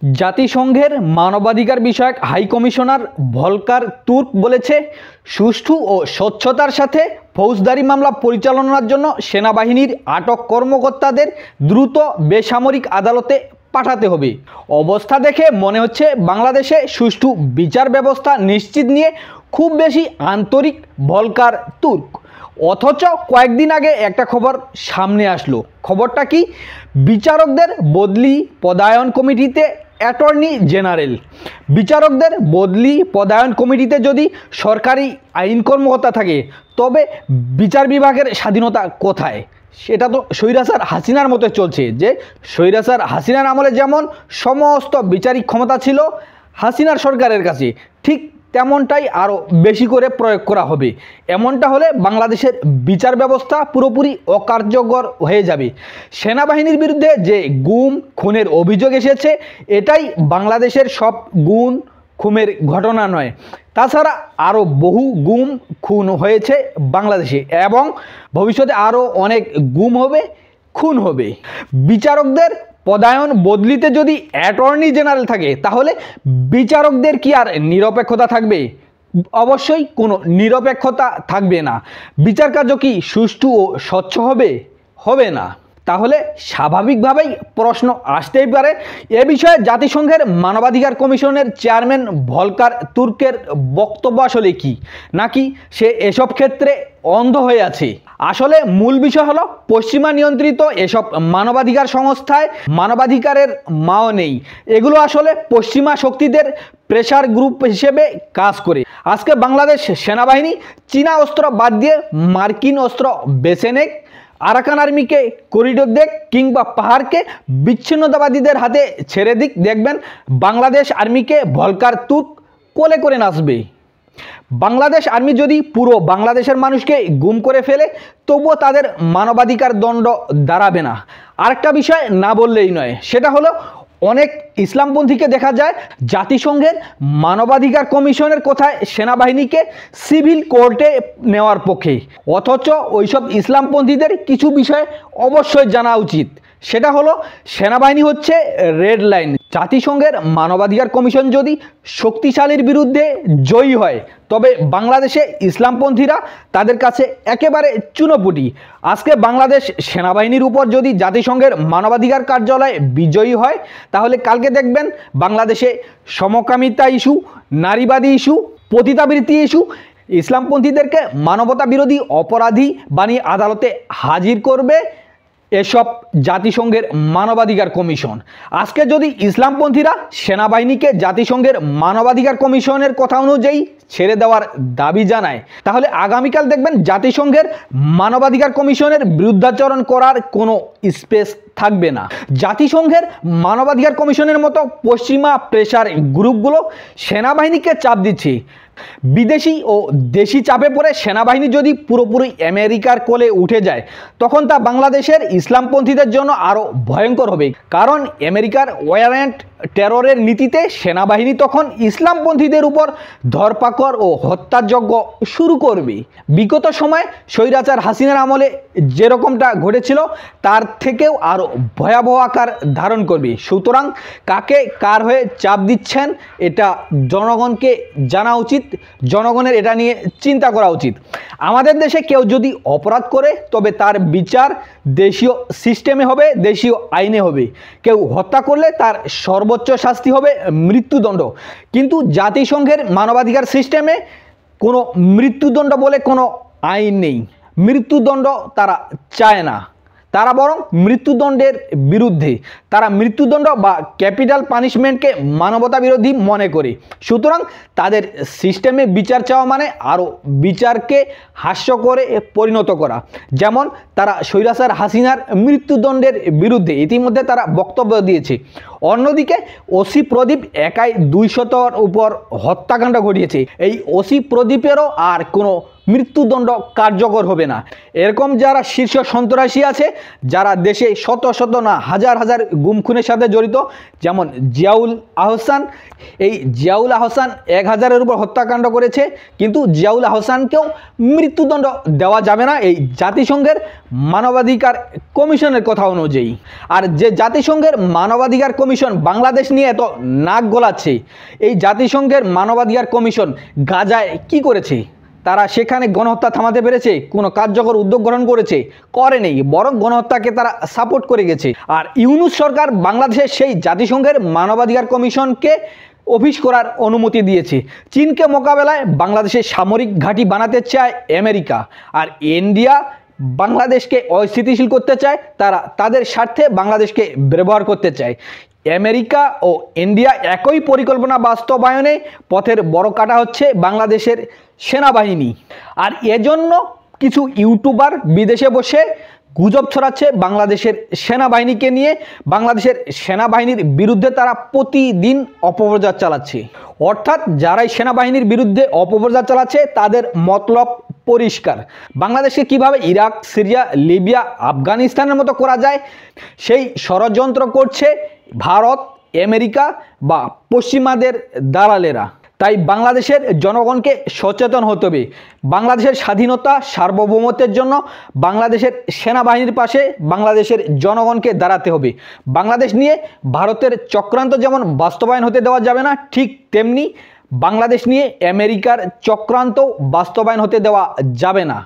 জাতিসংঘের মানবাধিকার বিষয়ক হাই কমিশনার ভলকার তুর্ক বলেছে, সুষ্ঠু ও স্বচ্ছতার সাথে ফৌজদারি মামলা পরিচালনার জন্য সেনাবাহিনীর আটক কর্মকর্তাদের দ্রুত বেসামরিক আদালতে পাঠাতে হবে। অবস্থা দেখে মনে হচ্ছে বাংলাদেশে সুষ্ঠু বিচার ব্যবস্থা নিশ্চিত নিয়ে খুব বেশি আন্তরিক ভলকার তুর্ক। অথচ কয়েকদিন আগে একটা খবর সামনে আসলো। খবরটা কি? বিচারকদের বদলি পদায়ন কমিটিতে অ্যাটর্নি জেনারেল। বিচারকদের বদলি পদায়ন কমিটিতে যদি সরকারি আইন কর্মকর্তা থাকে, তবে বিচার বিভাগের স্বাধীনতা কোথায়? সেটা তো স্বৈরাচার হাসিনার মতো চলছে, যে স্বৈরাচার হাসিনার আমলে যেমন সমস্ত বিচারিক ক্ষমতা ছিল হাসিনার সরকারের কাছে, ঠিক তেমনটাই আরও বেশি করে প্রয়োগ করা হবে। এমনটা হলে বাংলাদেশের বিচার ব্যবস্থা পুরোপুরি অকার্যকর হয়ে যাবে। সেনাবাহিনীর বিরুদ্ধে যে গুম খুনের অভিযোগ এসেছে, এটাই বাংলাদেশের সব গুম খুনের ঘটনা নয়। তাছাড়া আরও বহু গুম খুন হয়েছে বাংলাদেশে, এবং ভবিষ্যতে আরও অনেক গুম হবে, খুন হবে। বিচারকদের পদায়ন বদলিতে যদি অ্যাটর্নি জেনারেল থাকে, তাহলে বিচারকদের কি আর নিরপেক্ষতা থাকবে? অবশ্যই কোনো নিরপেক্ষতা থাকবে না। বিচার কার্য কি সুষ্ঠু ও স্বচ্ছ হবে? হবে না। তাহলে স্বাভাবিকভাবেই প্রশ্ন আসতেই পারে, এ বিষয়ে জাতিসংঘের মানবাধিকার কমিশনের চেয়ারম্যান ভলকার তুর্কের বক্তব্য আসলে কি, নাকি সে এসব ক্ষেত্রে অন্ধ হয়ে আছে? আসলে মূল বিষয় হলো, পশ্চিমা নিয়ন্ত্রিত এসব মানবাধিকার সংস্থায় মানবাধিকারের মাও নেই। এগুলো আসলে পশ্চিমা শক্তিদের প্রেসার গ্রুপ হিসেবে কাজ করে। আজকে বাংলাদেশ সেনাবাহিনী চীনা অস্ত্র বাদ দিয়ে মার্কিন অস্ত্র বেছে নেক, আরাকান আর্মিকে করিডোর দেখ, কিংবা পাহাড়কে বিচ্ছিন্নতাবাদীদের হাতে ছেড়ে দিক, দেখবেন বাংলাদেশ আর্মিকে ভলকার তুর্ক কোলে করে নাচবে। বাংলাদেশ আর্মি যদি পুরো বাংলাদেশের মানুষকে গুম করে ফেলে, তবুও তাদের মানবাধিকার দণ্ড দাঁড়াবে না। আরেকটা বিষয় না বললেই নয়, সেটা হলো অনেক ইসলামপন্থীকে দেখা যায় জাতিসংঘের মানবাধিকার কমিশনের কথায় সেনাবাহিনীকে সিভিল কোর্টে নেওয়ার পক্ষে। অথচ ওইসব ইসলামপন্থীদের কিছু বিষয় অবশ্যই জানা উচিত। সেটা হলো, সেনাবাহিনী হচ্ছে রেড লাইন। জাতিসংঘের মানবাধিকার কমিশন যদি শক্তিশালীর বিরুদ্ধে জয়ী হয়, তবে বাংলাদেশে ইসলামপন্থীরা তাদের কাছে একেবারে চুনোপুটি। আজকে বাংলাদেশ সেনাবাহিনীর উপর যদি জাতিসংঘের মানবাধিকার কার্যালয় বিজয়ী হয়, তাহলে কালকে দেখবেন বাংলাদেশে সমকামিতা ইস্যু, নারীবাদী ইস্যু, পতিতাবৃত্তি ইস্যু, ইসলামপন্থীদেরকে মানবতা বিরোধী অপরাধী বানিয়ে আদালতে হাজির করবে এসব জাতিসংঘের মানবাধিকার কমিশন। আজকে যদি ইসলামপন্থীরা সেনাবাহিনীকে জাতিসংঘের মানবাধিকার কমিশনের কথা অনুযায়ী ছেড়ে দেওয়ার দাবি জানায়, তাহলে আগামীকাল দেখবেন জাতিসংঘের মানবাধিকার কমিশনের বিরুদ্ধাচরণ করার কোনো স্পেস থাকবে না। জাতিসংঘের মানবাধিকার কমিশনের মতো পশ্চিমা প্রেসার গ্রুপগুলো সেনাবাহিনীকে চাপ দিচ্ছে। বিদেশি ও দেশি চাপে পড়ে সেনাবাহিনী যদি পুরোপুরি আমেরিকার কোলে উঠে যায়, তখন তা বাংলাদেশের ইসলামপন্থীদের জন্য আরও ভয়ঙ্কর হবে। কারণ আমেরিকার ওয়ার অ্যান্ড টেররের নীতিতে সেনাবাহিনী তখন ইসলামপন্থীদের উপর ধরপাকড় ও হত্যাযজ্ঞ শুরু করবে। বিগত সময়ে স্বৈরাচার হাসিনার আমলে যেরকমটা ঘটেছিল, তার থেকেও আরও ভয়াবহ আকার ধারণ করবে। সুতরাং কাকে কার হয়ে চাপ দিচ্ছেন, এটা জনগণকে জানা উচিত, জনগণের এটা নিয়ে চিন্তা করা উচিত। আমাদের দেশে কেউ যদি অপরাধ করে, তবে তার বিচার দেশীয় সিস্টেমে হবে, দেশীয় আইনে হবে। কেউ হত্যা করলে তার সর্বোচ্চ শাস্তি হবে মৃত্যুদণ্ড। কিন্তু জাতিসংঘের মানবাধিকার সিস্টেমে কোনো মৃত্যুদণ্ড বলে কোনো আইন নেই। মৃত্যুদণ্ড তারা চায় না, তারা বরং মৃত্যুদণ্ডের বিরুদ্ধে। তারা মৃত্যুদণ্ড বা ক্যাপিটাল পানিশমেন্টকে মানবতা বিরোধী মনে করে। সুতরাং তাদের সিস্টেমে বিচার চাওয়া মানে আরও বিচারকে হাস্যকরে পরিণত করা। যেমন তারা স্বৈরাচার হাসিনার মৃত্যুদণ্ডের বিরুদ্ধে ইতিমধ্যে তারা বক্তব্য দিয়েছে। অন্যদিকে ওসি প্রদীপ একাই 200-র উপর হত্যাকাণ্ড ঘটিয়েছে। এই ওসি প্রদীপেরও আর কোনো মৃত্যুদণ্ড কার্যকর হবে না। এরকম যারা শীর্ষ সন্ত্রাসী আছে, যারা দেশে শত শত না হাজার হাজার গুম খুনের সাথে জড়িত, যেমন জিয়াউল আহসান, এই জিয়াউল আহসান 1000-এর উপর হত্যাকাণ্ড করেছে, কিন্তু জিয়াউল আহসানকেও মৃত্যুদণ্ড দেওয়া যাবে না এই জাতিসংঘের মানবাধিকার কমিশনের কথা অনুযায়ী। আর যে জাতিসংঘের মানবাধিকার কমিশন বাংলাদেশ নিয়ে এত নাক গলাচ্ছে, এই জাতিসংঘের মানবাধিকার কমিশন গাজায় কি করেছে? তারা সেখানে গণহত্যা থামাতে পেরেছে? কোনো কার্যকর উদ্যোগ গ্রহণ করেছে? করেনি, বরং গণহত্যাকে তারা সাপোর্ট করে গেছে। আর ইউনূস সরকার বাংলাদেশের সেই জাতিসংঘের মানবাধিকার কমিশনকে অফিস করার অনুমতি দিয়েছে। চীনকে মোকাবেলায় বাংলাদেশের সামরিক ঘাঁটি বানাতে চায় আমেরিকা, আর ইন্ডিয়া বাংলাদেশকে অস্থিতিশীল করতে চায়। তারা তাদের স্বার্থে বাংলাদেশকে ব্যবহার করতে চায়। আমেরিকা ও ইন্ডিয়া একই পরিকল্পনা বাস্তবায়নে পথের বড় কাটা হচ্ছে বাংলাদেশের সেনাবাহিনী। আর এজন্য কিছু ইউটিউবার বিদেশে বসে গুজব ছড়াচ্ছে বাংলাদেশের সেনাবাহিনীকে নিয়ে। বাংলাদেশের সেনাবাহিনীর বিরুদ্ধে তারা প্রতিদিন অপপ্রচার চালাচ্ছে। অর্থাৎ যারাই সেনাবাহিনীর বিরুদ্ধে অপপ্রচার চালাচ্ছে তাদের মতলব পরিষ্কার। বাংলাদেশে কিভাবে ইরাক, সিরিয়া, লিবিয়া, আফগানিস্তানের মতো করা যায় সেই ষড়যন্ত্র করছে ভারত, আমেরিকা বা পশ্চিমাদের দালালেরা। তাই বাংলাদেশের জনগণকে সচেতন হতে হবে। বাংলাদেশের স্বাধীনতা, সার্বভৌমত্বের জন্য বাংলাদেশের সেনাবাহিনীর পাশে বাংলাদেশের জনগণকে দাঁড়াতে হবে। বাংলাদেশ নিয়ে ভারতের চক্রান্ত যেমন বাস্তবায়ন হতে দেওয়া যাবে না, ঠিক তেমনি বাংলাদেশ নিয়ে আমেরিকার চক্রান্ত বাস্তবায়ন হতে দেওয়া যাবে না।